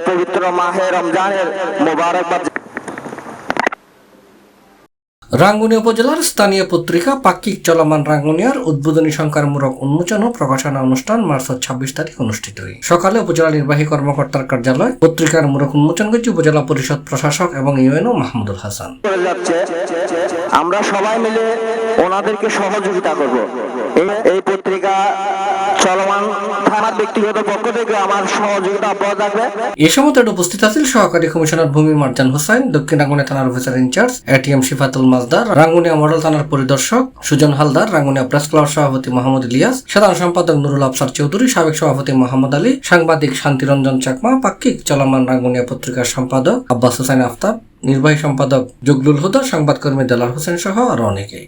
পবিত্র মাহে রমজানের মোবারকবাদ। রাঙ্গুনিয়া উপজেলার স্থানীয় পত্রিকা পাক্ষিক চলমান রাঙ্গুনিয়ার উদ্বোধনী সংখ্যামূলক উন্মোচন ও প্রকাশনা অনুষ্ঠান মার্চ 26 তারিখ অনুষ্ঠিত হয়। সকালে উপজেলা নির্বাহী কর্মকর্তার কার্যালয় পত্রিকার মূলক উন্মোচন করেছে উপজেলা পরিষদ প্রশাসক এবং ইউএনও মাহমুদুল হাসান। আমরা সবাই মিলে ওনাদেরকে সহযোগিতা করব। এই পত্রিকা চলমান থানার ব্যক্তিগত পক্ষ থেকে আমার সহযোগিতা পাওয়া যাবে। এ সময় উপস্থিত আছেন সহকারী কমিশনার ভূমি মার্জান হোসেন, দক্ষিণ রাঙ্গুনিয়া থানার officer in charge ATM Shifatul Majdar, Rangunia model থানার পরিদর্শক সুজন হালদার, রাঙ্গুনিয়া প্রেস ক্লাব সভাপতি মোহাম্মদ ইলিয়াস, সাধারণ সম্পাদক নুরুল আফসার চৌধুরী, সাবেক সভাপতি মোহাম্মদ আলী, সাংবাদিক শান্তিরঞ্জন চাকমা, পাক্ষিক চলমান রাঙ্গুনিয়া পত্রিকার সম্পাদক আব্বাস হোসেন আফতাব, নির্বাহী সম্পাদক জগলুল হুদা, সংবাদকর্মী দেলার হোসেন সহ আরো অনেকেই।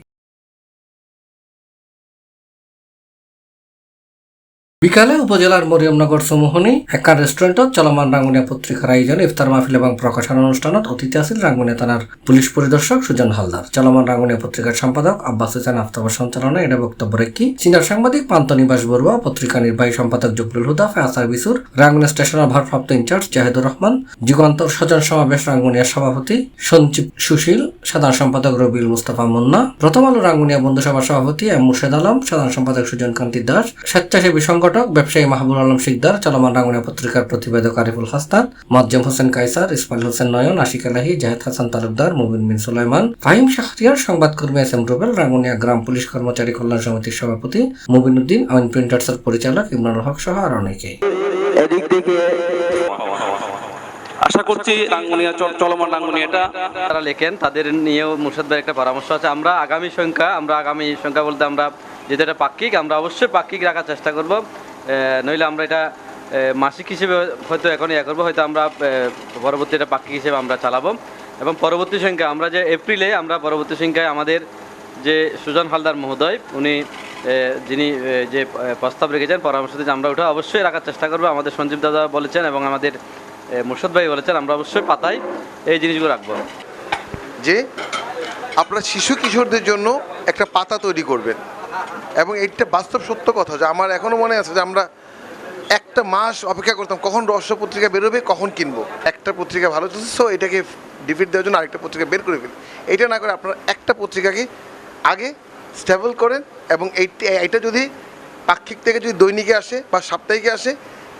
বিকালে উপজেলার মরিয়মনগর সমোহনী একার রেস্টুরেন্টত চলমান রাঙ্গুনিয়া পত্রিকার আয়োজনে ইফতার মাহফিল এবং প্রকাশনা অনুষ্ঠানত অতিথি আছিল রাঙ্গুনিয়া থানার পুলিশ পরিদর্শক সুজন হালদার। চলমান রাঙ্গুনিয়া পত্রিকার সম্পাদক আব্বাস হোসেন আফতাবের সঞ্চালনায় এটা বক্তব্য রেখে সিনিয়র সাংবাদিক পান্তনিবাস বড়ুয়া, পত্রিকা নির্বাহী সম্পাদক জগলুল হুদা, ফেয়াসার বিসুর, রাঙ্গুনিয়া স্টেশনের ভারপ্রাপ্ত ইনচার্জ জাহিদুর রহমান, যুগান্তর সজন সমাবেশ রাঙ্গুনিয়ার সভাপতি সঞ্জীব সুশীল, সাধারণ সম্পাদক রবিউল মুস্তাফা মুন্না, প্রথম আলো রাঙ্গুনিয়া বন্ধুসভার সভাপতি এম মুর্শেদ আলম, সাধারণ সম্পাদক সুজন কান্তি দাস, স্বেচ্ছাসেবী সংগঠক ব্যবসায়ী মাহবুব আলম শিকদার, চলমান রাঙ্গুনিয়া পত্রিকার প্রতিবেদক আরিফুল হাসনাত, মাজেম হোসেন কায়সার, ইসমাইল হোসেন নয়ন, আশিক আলাহি, জাহেদ হাসান তালুকদার, মুবিন বিন সুলাইমান, ফাহিম শাহরিয়ার, সংবাদকর্মী এস এম রুবেল, রাঙ্গুনিয়া গ্রাম পুলিশ কর্মচারী কল্যাণ সমিতির সভাপতি মুবিন উদ্দিন, আমিন প্রিন্টার্সের পরিচালক ইমরানুল হক সহ আর অনেকেই। এদিক থেকে আশা করছি রাঙ্গুনিয়া চলমান রাঙ্গুনিয়াটা তারা লেখেন, তাদের নিয়েও মুর্শিদ ভাইয়ের একটা পরামর্শ আছে। আমরা আগামী সংখ্যা বলতে আমরা যেটা এটা পাক্ষিক, আমরা অবশ্যই পাক্ষিক রাখার চেষ্টা করব। নইলে আমরা এটা মাসিক হিসেবে হয়তো এখনই করবো, হয়তো আমরা পরবর্তী এটা পাক্ষিক হিসেবে আমরা চালাবো। এবং পরবর্তী সংখ্যা আমরা যে এপ্রিলে আমরা পরবর্তী সংখ্যায় আমাদের যে সুজন হালদার মহোদয় উনি যিনি যে প্রস্তাব রেখেছেন পরামর্শ দিয়েছেন, আমরা ওটা অবশ্যই রাখার চেষ্টা করবো। আমাদের সঞ্জীব দাদা বলেছেন এবং আমাদের মুর্শিদ ভাই বলেছেন, আমরা অবশ্যই পাতায় এই জিনিসগুলো রাখবো। যে আপনারা শিশু কিশোরদের জন্য একটা পাতা তৈরি করবেন, এবং এইটা বাস্তব সত্য কথা যে আমার এখনও মনে আছে যে আমরা একটা মাস অপেক্ষা করতাম কখন রহস্য পত্রিকা বেরোবে, কখন কিনবো। একটা পত্রিকা ভালো চলছে, সো এটাকে ডিফিট দেওয়ার জন্য আরেকটা পত্রিকা বের করে ফেলি। এটা না করে আপনারা একটা পত্রিকাকে আগে স্টেবল করেন, এবং এইটা যদি পাক্ষিক থেকে যদি দৈনিকে আসে বা সাপ্তাহিকে আসে,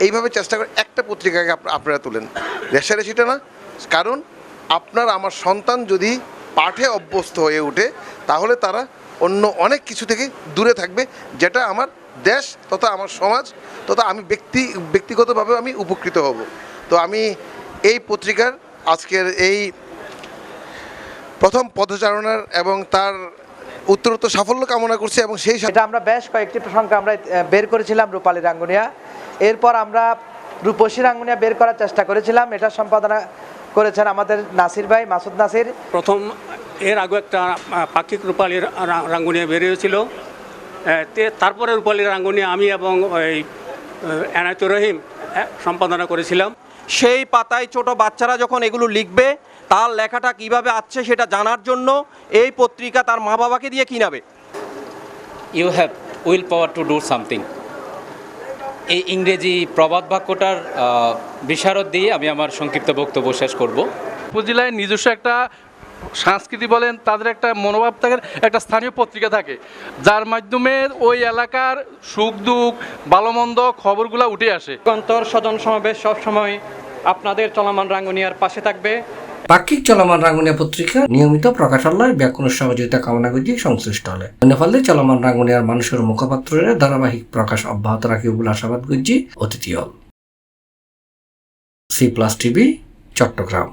এইভাবে চেষ্টা করে একটা পত্রিকাকে আপনারা তুলেন, রেশারেশিটা না। কারণ আপনার আমার সন্তান যদি পাঠে অভ্যস্ত হয়ে ওঠে তাহলে তারা অন্য অনেক কিছু থেকে দূরে থাকবে, যেটা আমার দেশ তথা আমার সমাজ তথা আমি ব্যক্তিগতভাবে আমি উপকৃত হব। তো আমি এই পত্রিকার আজকের এই প্রথম পদচারণার এবং তার উত্তরোত্তর সাফল্য কামনা করছি। এবং সেই সাথে আমরা বেশ কয়েকটি সংখ্যা আমরা বের করেছিলাম রূপালী রাঙ্গুনিয়া, এরপর আমরা রূপসী রাঙ্গুনিয়া বের করার চেষ্টা করেছিলাম। এটা সম্পাদনা করেছেন আমাদের নাসির ভাই, মাসুদ নাসির। প্রথম এর আগে একটা পাক্ষিক রূপালী রাঙ্গুনিয়া বেরিয়েছিল, তারপরে রূপালী রাঙ্গুনিয়া আমি এবং ওই এনায়েতুর রহিম সম্পাদনা করেছিলাম। সেই পাতায় ছোট বাচ্চারা যখন এগুলো লিখবে, তার লেখাটা কিভাবে আসছে সেটা জানার জন্য এই পত্রিকা তার মা বাবাকে দিয়ে কিনাবে। You have will power to do something. এই ইংরেজি প্রবাদ বাক্যটার বিশারদ দিয়ে আমি আমার সংক্ষিপ্ত বক্তব্য শেষ করব। উপজেলায় নিজস্ব একটা সংস্কৃতি বলেন, তাদের একটা মনোভাব থাকে, একটা স্থানীয় পত্রিকা থাকে যার মাধ্যমে ওই এলাকার সুখ দুঃখ ভালো মন্দ খবরগুলো উঠে আসে। যুগান্তর সজন সমাবেশ সবসময় আপনাদের চলমান রাঙ্গুনিয়ার পাশে থাকবে। পাক্ষিক চলমান রাঙ্গুনিয়া পত্রিকা নিয়মিত প্রকাশালয় ব্যাকুণ সহযোগিতা কামনা করছি সংশ্লিষ্ট হলে। ফলে চলমান রাঙ্গুনিয়ার মানুষের মুখপাত্রের ধারাবাহিক প্রকাশ অব্যাহত রাখি বলে আশাবাদ করছি অতিথি হল। C+ TV, Chittagong.